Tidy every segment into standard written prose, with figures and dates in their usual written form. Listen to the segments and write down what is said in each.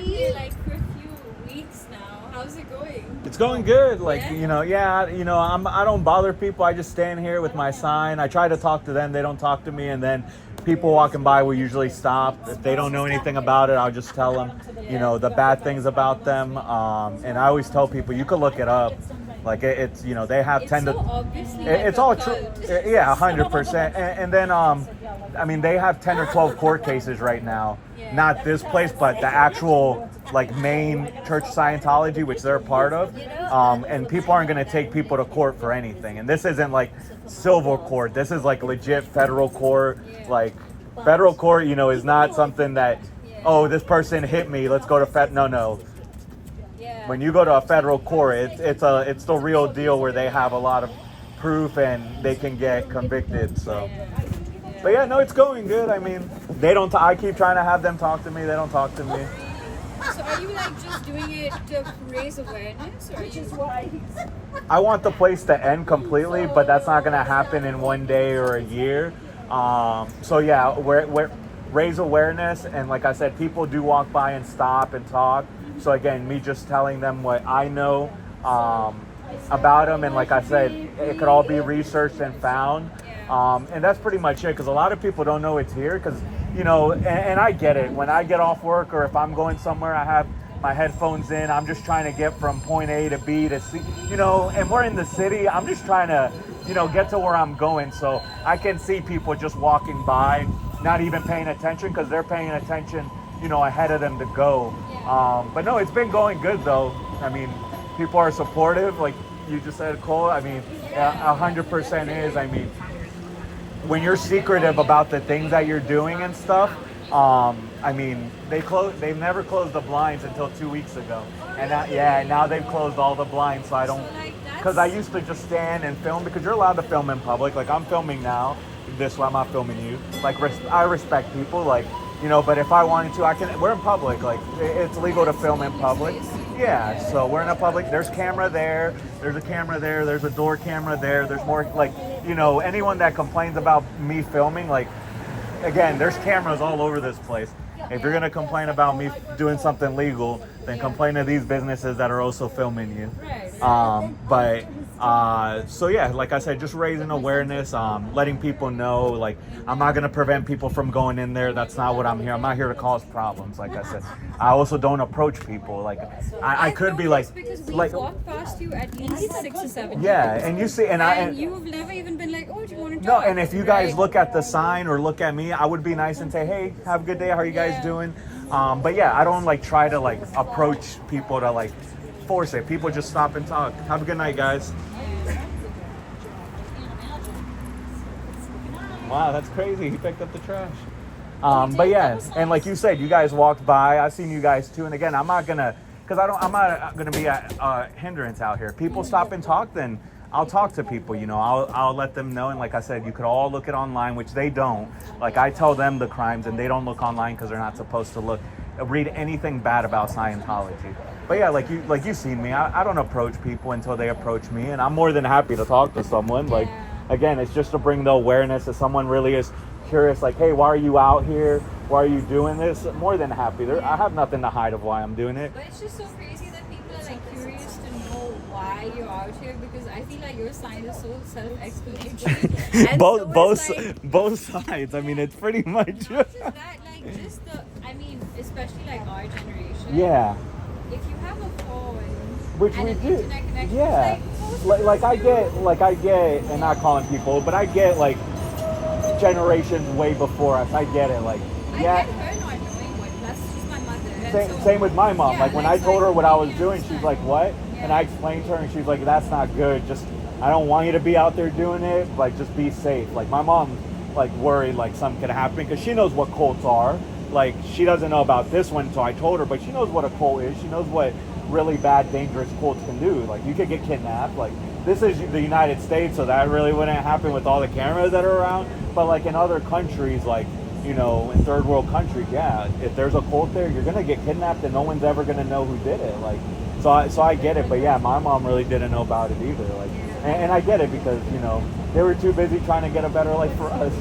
been here like for a few weeks now. How's it going? It's going good. Like, Yeah? I don't bother people. I just stand here with my sign. I try to talk to them. They don't talk to me. And then people walking by will usually stop. If they don't know anything about it, I'll just tell them, the bad things about them. And I always tell people, you can look it up. Like it's, they have It's 10 so to. obviously It's like all a true. cult. Yeah, 100%. And then, they have 10 or 12 court cases right now. Yeah. Not this place, but the actual like main Church Scientology, which they're part of. And people aren't going to take people to court for anything. And this isn't like civil court. This is like legit federal court. Like federal court, is not something that, oh, this person hit me, let's go to No. Yeah. When you go to a federal court, it's the real deal where they have a lot of proof and they can get convicted. So, but yeah, no, it's going good. I mean, I keep trying to have them talk to me. They don't talk to me. So are you like just doing it to raise awareness, or are you? I want the place to end completely, but that's not going to happen in one day or a year. So yeah, we're raise awareness, and like I said, people do walk by and stop and talk. So again, me just telling them what I know about them, and like I said, it could all be researched and found. And that's pretty much it, because a lot of people don't know it's here, because and I get it. When I get off work or if I'm going somewhere, I have my headphones in. I'm just trying to get from point A to B to C, and we're in the city. I'm just trying to, get to where I'm going. So I can see people just walking by, not even paying attention, because they're paying attention, ahead of them to go. But no, it's been going good though. I mean, people are supportive, like you just said, Cole. I mean, 100% is. I mean, when you're secretive about the things that you're doing and stuff, they've never closed the blinds until 2 weeks ago, and now they've closed all the blinds. So I don't, because I used to just stand and film, because you're allowed to film in public. Like I'm filming now, this way I'm not filming you. Like I respect people, like but if I wanted to, I can. We're in public, like it's legal to film in public. Yeah, so we're in a public. There's camera there. There's a camera there. There's a door camera there. There's more, like, anyone that complains about me filming, like, again, there's cameras all over this place. If you're gonna complain about me doing something legal, then complain to these businesses that are also filming you. So yeah, like I said, just raising awareness, letting people know, like, I'm not gonna prevent people from going in there. That's not what I'm here. I'm not here to cause problems. Like I said, I also don't approach people. Like I could be like, because we like, walked past you at least 6 or 7 yeah, times. and you see, and you've never even been like, oh, do you want to no, talk? and if you guys look at the sign or look at me, I would be nice and say, hey, have a good day. How are you guys doing? But yeah, I don't like try to like approach people to like force it. People just stop and talk. Have a good night, guys. Wow, that's crazy. He picked up the trash. But yeah, and like you said, you guys walked by. I've seen you guys too. And again, I'm not gonna be a hindrance out here. People stop and talk, then I'll talk to people. I'll let them know. And like I said, you could all look it online, which they don't. Like I tell them the crimes, and they don't look online because they're not supposed to read anything bad about Scientology. But yeah, like you've seen me. I don't approach people until they approach me, and I'm more than happy to talk to someone. Like. Again, it's just to bring the awareness. If someone really is curious, like, hey, why are you out here? Why are you doing this? More than happy. I have nothing to hide of why I'm doing it. But it's just so crazy that people are like curious to know why you're out here, because I feel like your sign is so self-explanatory. And both sides. I mean, it's pretty much. Not just that, like especially like our generation. Yeah. If you have a phone, which and we an do. internet connection, Yeah. Like I get, and not calling people, but I get like generations way before us. I get it. Like, I get her not knowing what. That's just my mother. Same with my mom. Yeah, like when I told her what I was doing, she's understand. like, "What?" Yeah. And I explained to her, and she's like, "That's not good. Just I don't want you to be out there doing it. Like, just be safe." Like my mom, like worried like something could happen because she knows what cults are. Like she doesn't know about this one, so I told her, but she knows what a cult is. She knows what really bad, dangerous cults can do. Like you could get kidnapped. Like this is the United States, so that really wouldn't happen with all the cameras that are around. But like in other countries, like in third world countries, yeah, if there's a cult there, you're gonna get kidnapped, and no one's ever gonna know who did it. Like, so I get it. But yeah, my mom really didn't know about it either. Like, and I get it because they were too busy trying to get a better life for us.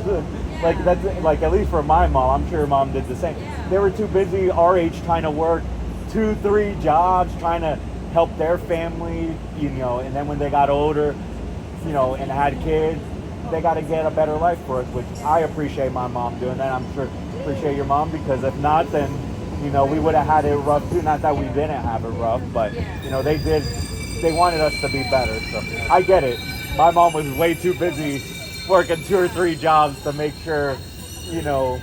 Like that's like at least for my mom, I'm sure your mom did the same. They were too busy our age trying to work 2, 3 jobs trying to help their family, you know, and then when they got older, you know, and had kids, they got to get a better life for us, which I appreciate my mom doing that. I'm sure appreciate your mom, because if not, then, you know, we would have had it rough too. Not that we didn't have it rough, but, you know, they wanted us to be better. So I get it. My mom was way too busy working 2 or 3 jobs to make sure, you know,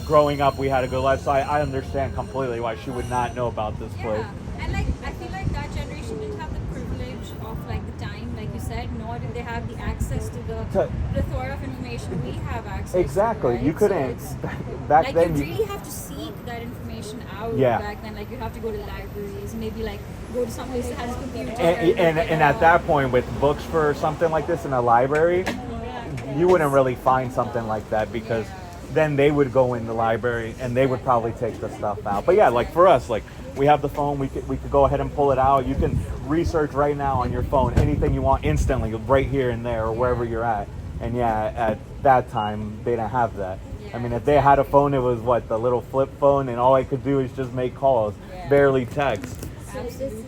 growing up we had a good life. So I understand completely why she would not know about this place. And like I feel like that generation didn't have the privilege of like the time, like you said, nor did they have the access to the plethora of information we have access Exactly. to. Right? You couldn't So back like then. you really have to seek that information out. Yeah. Back then, like you have to go to libraries, maybe like go to some place that has a computer. And at that point, with books for something like this in a library, you wouldn't really find something like that, because then they would go in the library and they would probably take the stuff out. But yeah, like for us, like we have the phone, we could go ahead and pull it out. You can research right now on your phone anything you want instantly, right here and there or wherever you're at. And yeah, at that time they didn't have that. I mean, if they had a phone, it was what, the little flip phone, and all I could do is just make calls, barely text. Absolutely.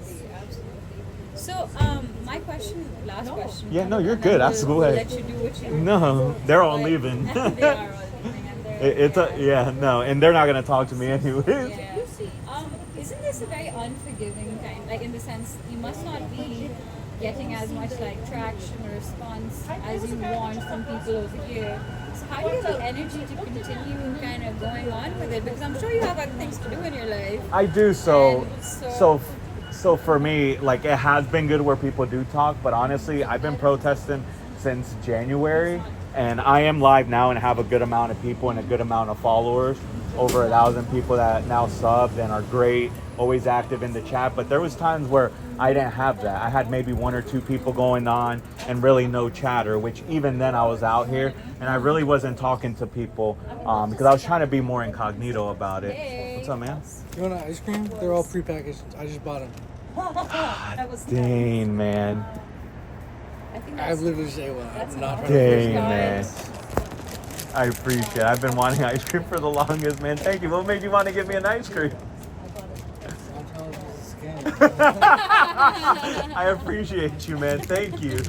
So, my last question. Yeah, no, you're good. Ask away. Let you do what you No, they're all leaving. They are all leaving, and they're and they're not gonna talk to me anyways. Yeah. Isn't this a very unforgiving time? Like in the sense, you must not be getting as much like traction or response as you want from people over here. So how do you have the energy to continue kind of going on with it? Because I'm sure you have other things to do in your life. I do. So And for me, like, it has been good where people do talk, but honestly, I've been protesting since January, and I am live now and have a good amount of people and a good amount of followers. Over 1,000 people that now subbed and are great, always active in the chat. But there was times where I didn't have that. I had maybe 1 or 2 people going on and really no chatter, which even then I was out here and I really wasn't talking to people because I was trying to be more incognito about it. Hey. What's up, man? You want an ice cream? They're all prepackaged. I just bought them. Dang, man. I think I that's literally say one. I'm not trying Dang, to man. I appreciate it. I've been wanting ice cream for the longest, man. Thank you. What made you want to give me an ice cream? I'm telling you, this is a scam. I appreciate you, man. Thank you.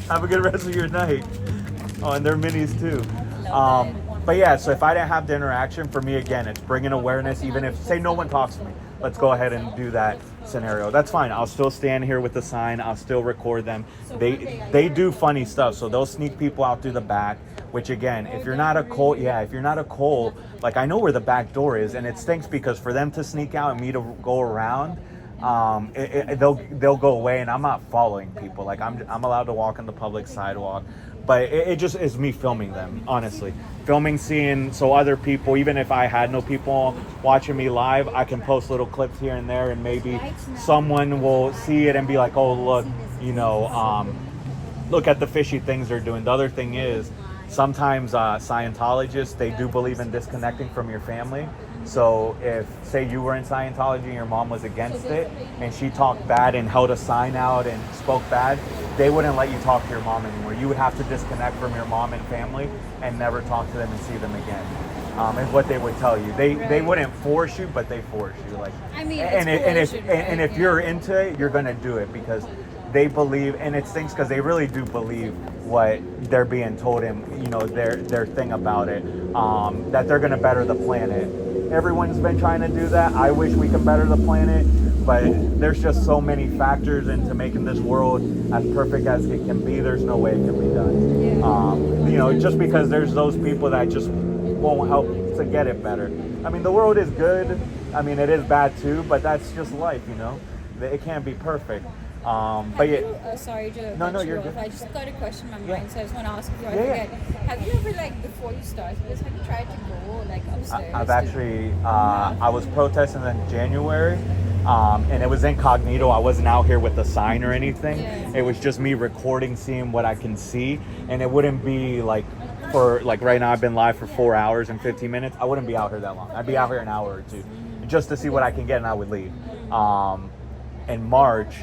Have a good rest of your night. Oh, and they're minis too. But yeah, so if I didn't have the interaction, for me, again, it's bringing awareness. Even if, say, no one talks to me, let's go ahead and do that scenario. That's fine. I'll still stand here with the sign. I'll still record them. They do funny stuff, so they'll sneak people out through the back. Which again, if you're not a Cole, like, I know where the back door is, and it stinks because for them to sneak out and me to go around, they'll go away, and I'm not following people. Like, I'm allowed to walk on the public sidewalk, but it just is me filming them, honestly. Seeing, so other people, even if I had no people watching me live, I can post little clips here and there, and maybe someone will see it and be like, oh, look, look at the fishy things they're doing. The other thing is, sometimes Scientologists, they do believe in disconnecting from your family. So if, say, you were in Scientology and your mom was against it and she talked bad and held a sign out and spoke bad, they wouldn't let you talk to your mom anymore. You would have to disconnect from your mom and family and never talk to them and see them again. Is what they would tell you. They wouldn't force you, but they force you. Like, I mean, and if you're into it, you're gonna do it because they believe, and it stinks because they really do believe what they're being told, and their thing about it, that they're gonna better the planet. Everyone's been trying to do that. I wish we could better the planet, but there's just so many factors into making this world as perfect as it can be. There's no way it can be done. Just because there's those people that just won't help to get it better. I mean, the world is good. I mean, it is bad too, but that's just life. It can't be perfect. But yeah. Sorry to No, cut you you're off. good. I just got a question in my Yeah. mind, so I just want to ask before I Yeah, forget. Have you ever, before you started this, have you tried to go, upstairs? I've actually, I was protesting in January, and it was incognito. I wasn't out here with a sign or anything. Yeah. It was just me recording, seeing what I can see, and it wouldn't be right now I've been live for 4 hours and 15 minutes. I wouldn't be out here that long. I'd be out here an hour or two just to see what I can get, and I would leave. In March,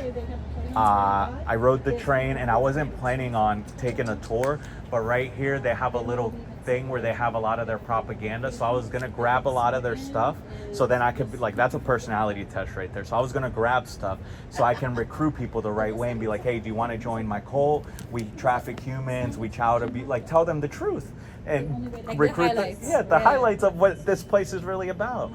I rode the train, and I wasn't planning on taking a tour, but right here they have a little thing where they have a lot of their propaganda. So I was gonna grab a lot of their stuff, so then I could be like, that's a personality test right there. So I was gonna grab stuff so I can recruit people the right way and be like, hey, do you want to join my cult? We traffic humans. We chow to be like, tell them the truth and Like recruit the highlights. the highlights of what this place is really about.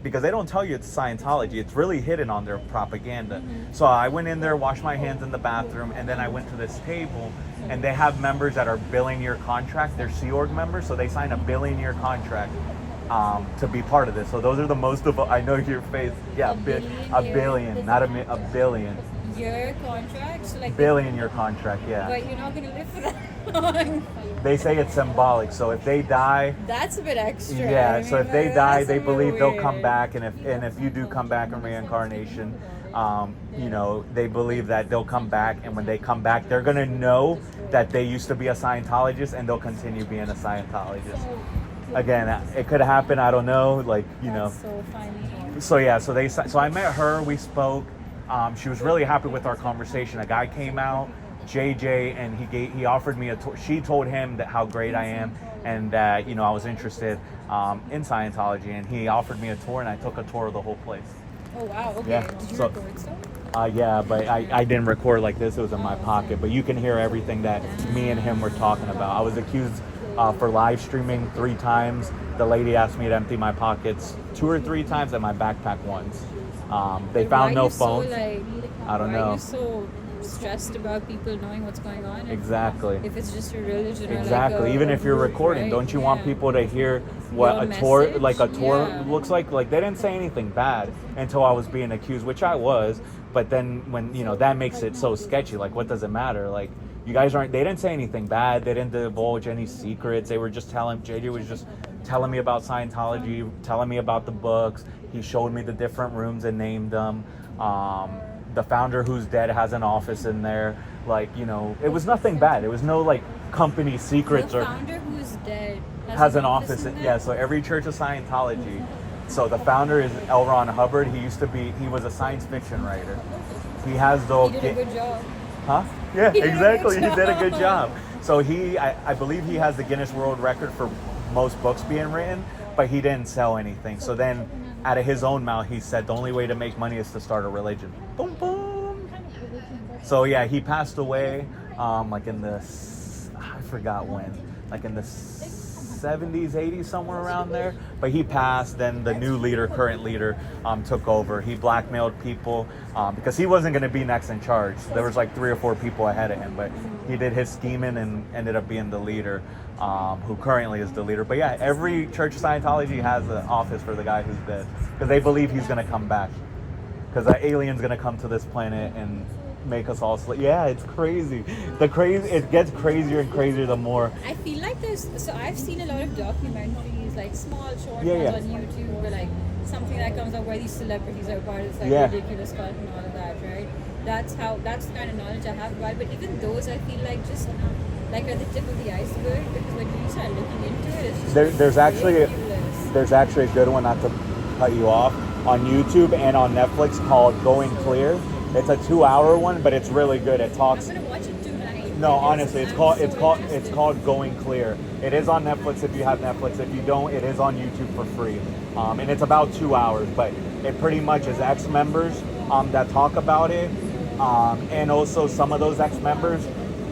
Because they don't tell you it's Scientology. It's really hidden on their propaganda. So I went in there, washed my hands in the bathroom, and then I went to this table, and they have members that are billion-year contract. They're Sea Org members, so they sign a billion-year contract to be part of this. So those are the most of, I know your face, yeah, a billion, not a billion. Your contract, so like Billion-year contract, yeah. but you're not gonna live for that long. They say it's symbolic, so if they die, That's a bit extra. yeah, I so mean, if they like, die, that's they a bit believe they'll come weird. back, and if you do come back in reincarnation, you know, they believe that they'll come back, and when they come back, they're gonna know that they used to be a Scientologist, and they'll continue being a Scientologist. Again, it could happen, I don't know, like, you know. That's so funny. So yeah, so I met her, we spoke. She was really happy with our conversation. A guy came out, JJ, and he offered me a tour. She told him that how great I am and that, you know, I was interested in Scientology, and he offered me a tour, and I took a tour of the whole place. Oh wow, okay. Yeah, Did you so- record stuff? Yeah, but I didn't record like this. It was in my pocket, but you can hear everything that me and him were talking about. I was accused for live streaming 3 times. The lady asked me to empty my pockets 2 or 3 times and my backpack once. They Like, why found are no you so, phones. like, I don't why know. are you so stressed about people knowing what's going on? And Exactly. If it's just a religion or Exactly. like Even a if you're group, recording, right? don't you want Yeah. people to hear what Your a tour, message? like a tour, Yeah. looks like? Like they didn't say anything bad until I was being accused, which I was. But then when you know that makes it so sketchy. Like, what does it matter? Like, you guys aren't. They didn't say anything bad. They didn't divulge any secrets. They were just telling. JJ was just telling me about Scientology, telling me about the books. He showed me the different rooms and named them. The founder, who's dead, has an office in there. Like, you know, it was nothing bad. It was no like company secrets The or founder who's dead has an office. in there? Yeah, so every church of Scientology. So the founder is L. Ron Hubbard. He was a science fiction writer. He has the He did a good job. Huh? Yeah, He did a exactly. good He did a good job. job. So I believe he has the Guinness World Record for most books being written, but he didn't sell anything. So then, out of his own mouth, he said the only way to make money is to start a religion. Boom, boom. So yeah, he passed away, like in the, I forgot when, like in the 70s, 80s, somewhere around there. But he passed. Then the new leader, current leader, took over. He blackmailed people because he wasn't going to be next in charge. There was like 3 or 4 people ahead of him, but he did his scheming and ended up being the leader, who currently is the leader. But yeah, every Church of Scientology has an office for the guy who's dead because they believe he's going to come back. Because the alien's going to come to this planet and make us all sleep. Yeah, it's crazy. It gets crazier and crazier the more. I feel like so I've seen a lot of documentaries, like small short Yeah, ones on YouTube, where like something that comes up where these celebrities are part of this like Yeah. ridiculous cult and all of that, right? That's the kind of knowledge I have about it. But even those, I feel like just like at the tip of the iceberg, because when you start looking into it, it's just There's actually ridiculous. there's actually a good one, not to cut you off, on YouTube and on Netflix called Going Clear. It's a 2-hour one, but it's really good. It I'm talks. gonna watch it tonight. No, because honestly, I'm so it's interested. called Going Clear. It is on Netflix if you have Netflix. If you don't, it is on YouTube for free. And it's about 2 hours, but it pretty much is ex-members that talk about it. And also some of those ex-members,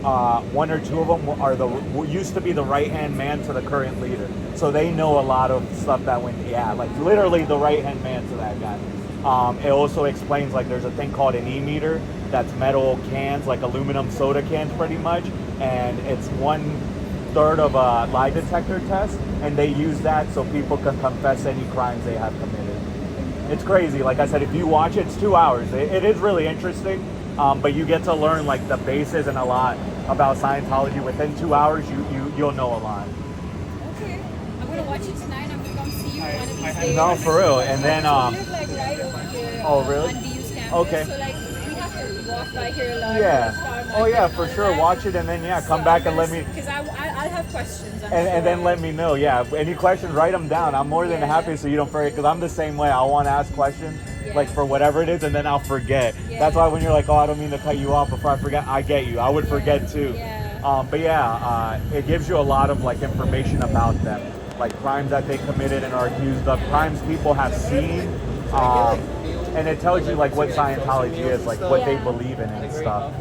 1 or 2 of them used to be the right-hand man to the current leader. So they know a lot of stuff that went, like literally the right-hand man to that guy. It also explains like there's a thing called an e-meter that's metal cans, like aluminum soda cans pretty much, and it's 1/3 of a lie detector test, and they use that so people can confess any crimes they have committed. It's crazy. Like I said, if you watch it, it's 2 hours. It is really interesting, but you get to learn like the basis and a lot about Scientology. Within 2 hours, you'll know a lot. Okay, I'm gonna watch it tonight. I'm gonna come see you one of these days. No, for real. And then So we live like right over here. Oh, really? On BU's campus. Okay. So like we have to walk by here a lot. Yeah. Oh yeah, for sure. Watch it and then come back and let me. Because I'll have questions. And then let me know. Yeah. Any questions, write them down. I'm more than Yeah. happy so you don't forget. Because I'm the same way. I want to ask questions, like for whatever it is, and then I'll forget. Yeah. That's why when you're like, oh, I don't mean to cut you off before I forget, I get you. I would forget too. Yeah. But yeah, it gives you a lot of like information about them, like crimes that they committed and are accused of, crimes people have seen, and it tells you like what Scientology is, like what they Yeah. believe in and stuff.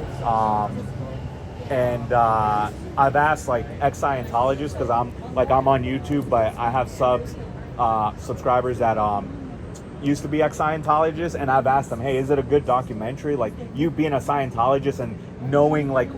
And I've asked like ex-Scientologists because I'm on YouTube, but I have subscribers that used to be ex-Scientologists, and I've asked them, hey, is it a good documentary? Like you being a Scientologist and knowing like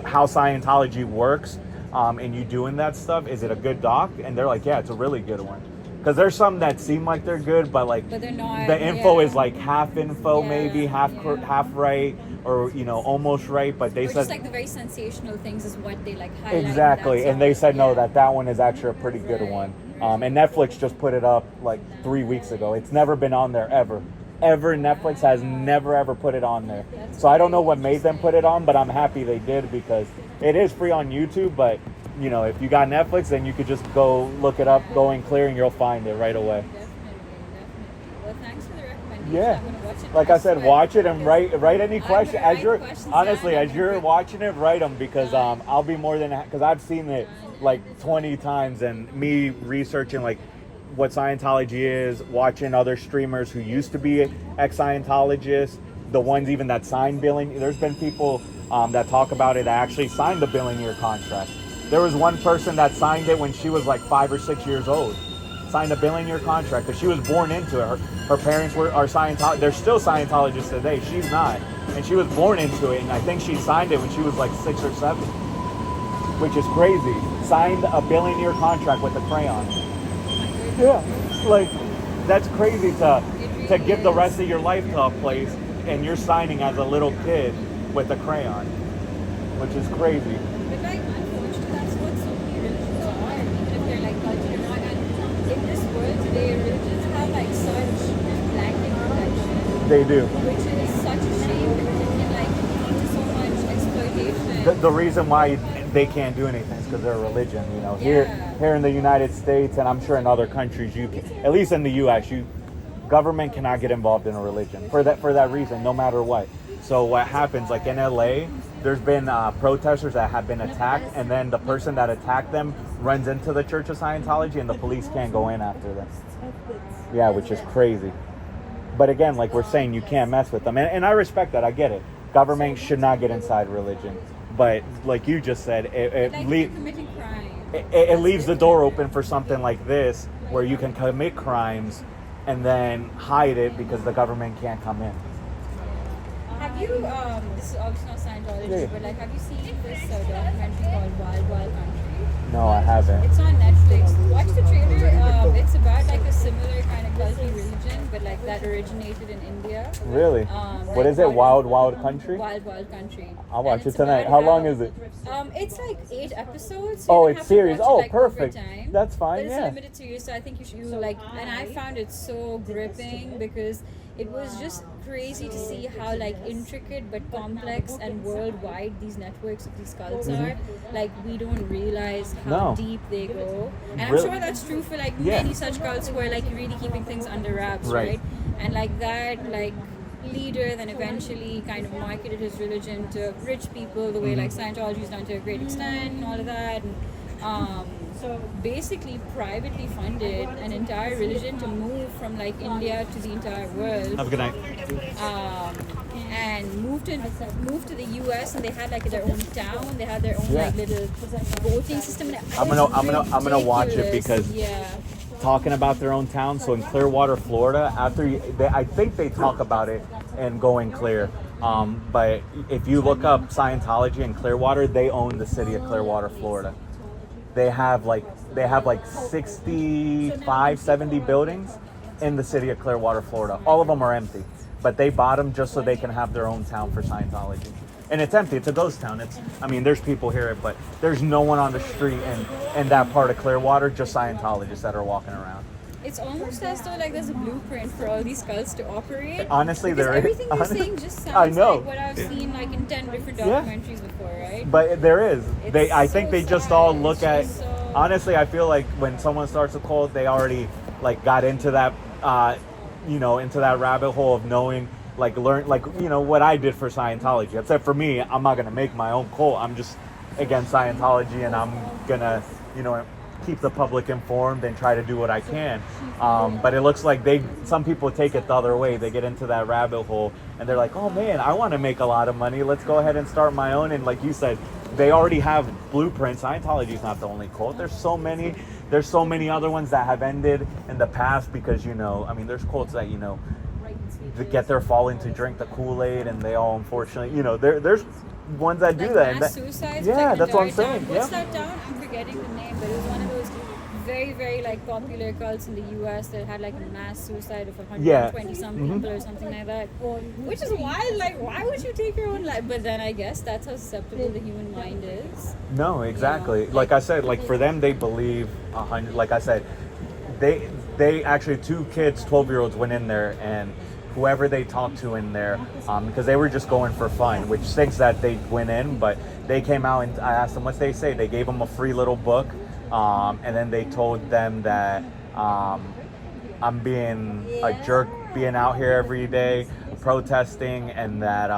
how Scientology works, and you doing that stuff, is it a good doc? And they're like, yeah, it's a really good one. Because there's some that seem like they're good, but like But they're not. the info Yeah. is like half info, Yeah, maybe half yeah. half right, or almost right. But they Or said just like the very sensational things is what they like highlight. exactly, That's and they all. said no, Yeah. that one is actually a pretty good Right, one. right. And Netflix just put it up like 3 weeks ago. It's never been on there ever. Netflix has never ever put it on there. That's So I don't know very what made them put it on, but I'm happy they did because it is free on YouTube. But if you got Netflix, then you could just go look it up, Going Clear, and you'll find it right away. Definitely. Well, thanks for the recommendation. Yeah, I'm gonna watch it. like I said, swear. watch it and write any I'm question gonna as write you're questions honestly down. as you're watching it, write them because I'll be more than because I've seen it like 20 times, and me researching like what Scientology is, watching other streamers who used to be ex-Scientologists, the ones even that signed billing. There's been people that talk about it that actually signed the billing year contract. There was one person that signed it when she was like 5 or 6 years old. Signed a billing year contract because she was born into it. Her parents are Scientologists. They're still Scientologists today. She's not, and she was born into it. And I think she signed it when she was like 6 or 7, which is crazy. Signed a billing year contract with a crayon. Yeah, like that's crazy to give the rest of your life to a place, and you're signing as a little kid with a crayon, which is crazy. But like, unfortunately, that's what so many religions are, even if they're like cultural or not. And in this world today, religions have like such blanket protection, They do. which is such a shame because it can like lead to so much exploitation. The reason why they can't do anything is because they're a religion. Yeah. Here in the United States, and I'm sure in other countries, you can, at least in the U.S., government cannot get involved in a religion for that reason, no matter what. So what happens, like in LA, there's been protesters that have been attacked, and then the person that attacked them runs into the Church of Scientology, and the police can't go in after them. Yeah, which is crazy. But again, like we're saying, you can't mess with them, and I respect that. I get it. Government should not get inside religion, but like you just said, Like, if you're committing crime. it leaves the door open for something like this, where you can commit crimes and then hide it because the government can't come in. Have you, this is obviously not Scientology, Yeah. but like, have you seen this documentary called Wild Wild Country? No, I haven't. It's on Netflix. Watch the trailer. It's about like a similar kind of culty religion, but like that originated in India. Really? What is it? Wild Wild Country? Wild Wild Country. I'll watch And it it's tonight. about How long is it? It's like 8 episodes. Oh, you it's have to series. watch it, Oh, like, over perfect. time. That's fine, But it's yeah. a limited series, so I think you should like. And I found it so gripping because it was just crazy to see how like intricate but complex and worldwide these networks of these cults are. Like we don't realize how No. deep they go, and I'm Really? sure that's true for like Yeah. many such cults who are like really keeping things under wraps, Right. right? And like that, like leader then eventually kind of marketed his religion to rich people the way like Scientology's done to a great extent and all of that, and so basically privately funded an entire religion to move from like India to the entire world, Have a good night. and moved to the US, and they had like their own town, they had their own Yeah. like little voting system. And I'm gonna watch it ridiculous. because yeah. talking about their own town. So in Clearwater, Florida, I think they talk about it in Going Clear. But if you look up Scientology in Clearwater, they own the city of Clearwater, Florida. They have like 65, 70 buildings in the city of Clearwater, Florida. All of them are empty, but they bought them just so they can have their own town for Scientology. And it's empty. It's a ghost town. There's people here, but there's no one on the street in that part of Clearwater, just Scientologists that are walking around. It's almost as though like there's a blueprint for all these cults to operate. Honestly, because there is. everything you're saying just sounds I know. like what I've seen like in 10 different Yeah. documentaries before, right? But there is. I It's think so they just sad. all It's look at. just so- Honestly, I feel like when someone starts a cult, they already like got into that, into that rabbit hole of knowing, what I did for Scientology. Except for me, I'm not gonna make my own cult. I'm just against Scientology, and I'm gonna, you know, keep the public informed and try to do what I can. But it looks like some people take it the other way. They get into that rabbit hole and they're like, oh man, I want to make a lot of money. Let's go ahead and start my own. And like you said, they already have blueprints. Scientology is not the only cult. There's so many other ones that have ended in the past because, you know, I mean, there's cults that, you know, get their following to drink the Kool-Aid, and they all unfortunately, you know, there's ones that do like that. Mass suicides. Yeah, like that's what I'm entire saying. What's Yeah. that town? I'm forgetting the name, but it was one of those very, very like popular cults in the U.S. that had like a mass suicide of 120 some people or something like that. Which is wild. Like, why would you take your own life? But then I guess that's how susceptible the human mind is. No, exactly. You know, like I said, like for them, they believe 100. Like I said, they actually 2 kids, 12-year-olds went in there, and whoever they talked to in there, because they were just going for fun, which stinks that they went in, but they came out and I asked them what they say. They gave them a free little book, and then they told them that I'm being a jerk, being out here every day protesting, and that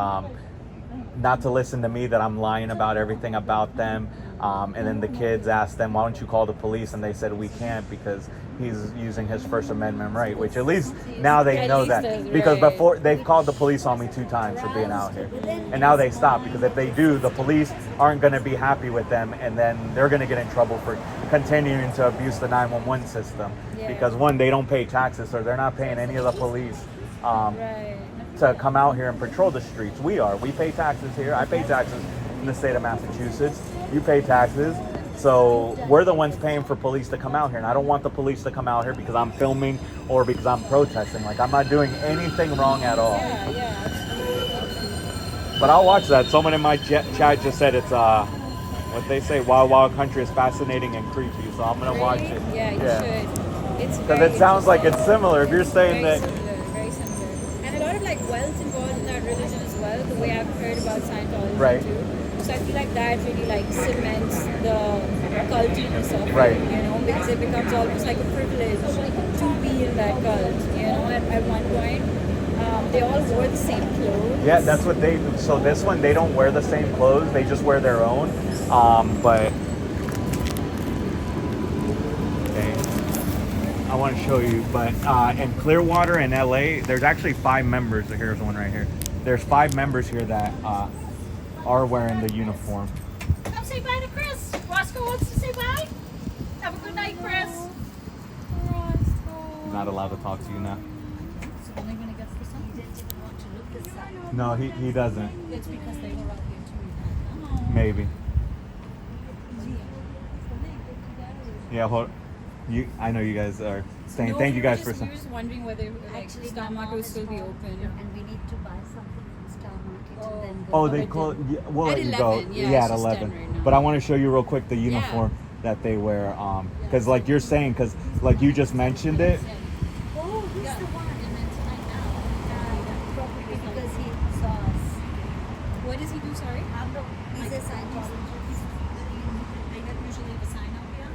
not to listen to me, that I'm lying about everything about them. And then the kids asked them, why don't you call the police? And they said, we can't because he's using his First Amendment right, which at least now they At know least that. that's Because right. before, they've called the police on me 2 times for being out here. And now they stop, because if they do, the police aren't going to be happy with them, and then they're going to get in trouble for continuing to abuse the 911 system. Yeah. Because one, they don't pay taxes, so they're not paying any of the police. Right. To come out here and patrol the streets. We pay taxes here. I pay taxes in the state of Massachusetts. You pay taxes. So we're the ones paying for police to come out here. And I don't want the police to come out here because I'm filming or because I'm protesting. Like, I'm not doing anything wrong at all. Yeah. But I'll watch that. Someone in my chat just said it's what they say, Wild Wild Country is fascinating and creepy. So I'm gonna watch it. Yeah, you should. It's Because very it sounds like it's interesting. similar. If you're saying Very that, similar, very similar. And a lot of like wealth involved in that religion as well, the way I've heard about Scientology Right. too. So I feel like that really like cements the cultiness of Right. it, you know, because it becomes almost like a privilege to be in that cult, you know, at one point. They all wore the same clothes. yeah, that's what they do. So this one, they don't wear the same clothes. They just wear their own. But okay, I want to show you. But in Clearwater in LA, there's actually 5 members. Here's one right here. There's 5 members here that are wearing the uniform. Come say bye to Chris. Roscoe wants to say bye. Have a good night, Chris. He's not allowed to talk to you now. It's only when it gets the sun. He didn't even want to look this side. No, he doesn't. It's because they were up here too. Maybe. Yeah, I know you guys are staying. No, Thank you guys for We were just wondering whether like Actually, Star my Market mom would is still be home, open. and we need to buy something from Star Market Oh. and then go. Oh, But they it close. did. Yeah, we'll At let you 11, go. yeah, at it's just 11. 10 right now. But I want to show you real quick the uniform that they wear. Because like you're saying, because like you just mentioned it. Oh, he's the one. And then tonight now, probably because he saw us. What does he do? Sorry. He's a Scientologist. They never usually leave a sign out here,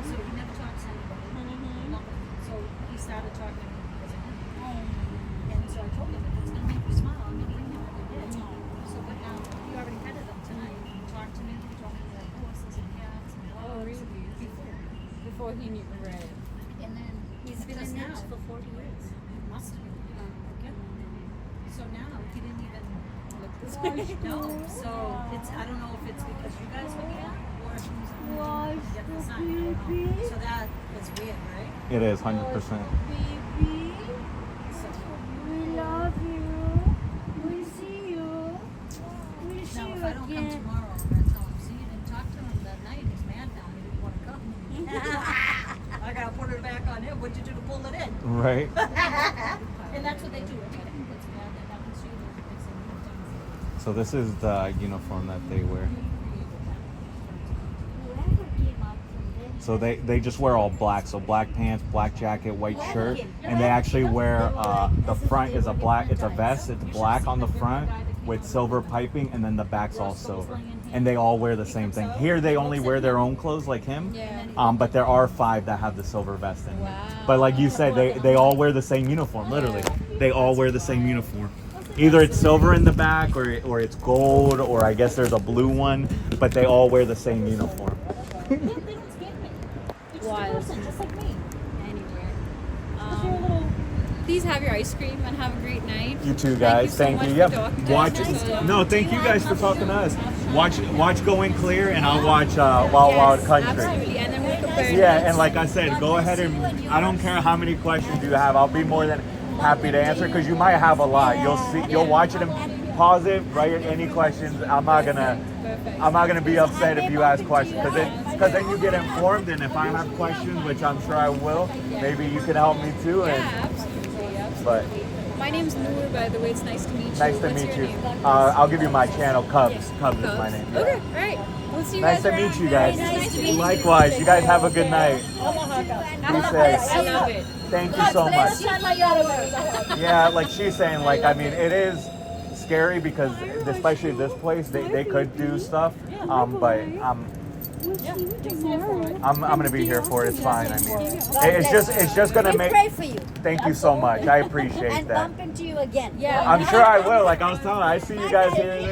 so he never talks to anybody. Nothing. So he started talking to me because of him. And so I told him, if it's gonna make you smile, I'm gonna bring him every day. So, but now he already petted them tonight. He talked to me. He told me that horses and cats and Oh, dogs. really? Before. Before he knew, right? And then he's been Because in it now- for 40 years. Must have. Okay. So now he didn't even Look this way. no. So it's I don't know if it's because you guys were here or if he's only get the sign. I don't know. So that is weird, right? It is 100%. Baby, So we love you. We see you. We see now you if I don't come again. tomorrow, I'm gonna tell him. See, you didn't talk to him that night. He's mad now. He didn't want to come. I gotta put it back on him. What'd you do to pull it in? Right. And that's what they do. If anything that's bad that happens to you, they fix it 100 times. So this is the uniform that they wear. Whoever came up from this. So they just wear all black. So black pants, black jacket, white shirt, and they actually wear the front is a black. It's a vest. It's black on the front with silver piping, and then the back's all silver. And they all wear the same thing. Here they only wear their own clothes like him. Yeah. But there are 5 that have the silver vest in. Wow. But like you said, they all wear the same uniform. Literally, they all wear the same uniform. Either it's silver in the back, or it's gold, or I guess there's a blue one, but they all wear the same uniform. They don't scare me. They're just a Wild. person, just like me. Anywhere. Just your little. Please have your ice cream and have a great night. You too, guys. Thank you so much for talking to Watch. us. No, thank you guys for talking to us. Watch Going Clear, and I'll watch Wild Wild Yes, Country. absolutely. And then we'll compare Yeah, notes. and like I said, go ahead and I don't care how many questions you have. I'll be more than happy to answer because you might have a lot. You'll watch it and pause it, write any questions. I'm not gonna be upset if you ask questions because then you get informed. And if I have questions, which I'm sure I will, maybe you can help me too. Yeah, And absolutely. but My name's Noor, by the way. It's nice to meet you. nice to What's meet your you. name? I'll give you my channel, Cubs. Cubs is my name. Okay, all right. We'll see you Nice guys to around. meet you guys. Nice to meet you. Likewise, you guys have a good night. Be safe. I love it. Thank you so much. Yeah, like she's saying, like I mean, it is scary because especially this place, they could do stuff, but I'm gonna be here for it. It's fine. I mean, it's just gonna We make. pray for you. Thank you so much. I appreciate And that. bump into you again. Yeah. I'm sure I will. Like I was telling her, I see you guys here and there.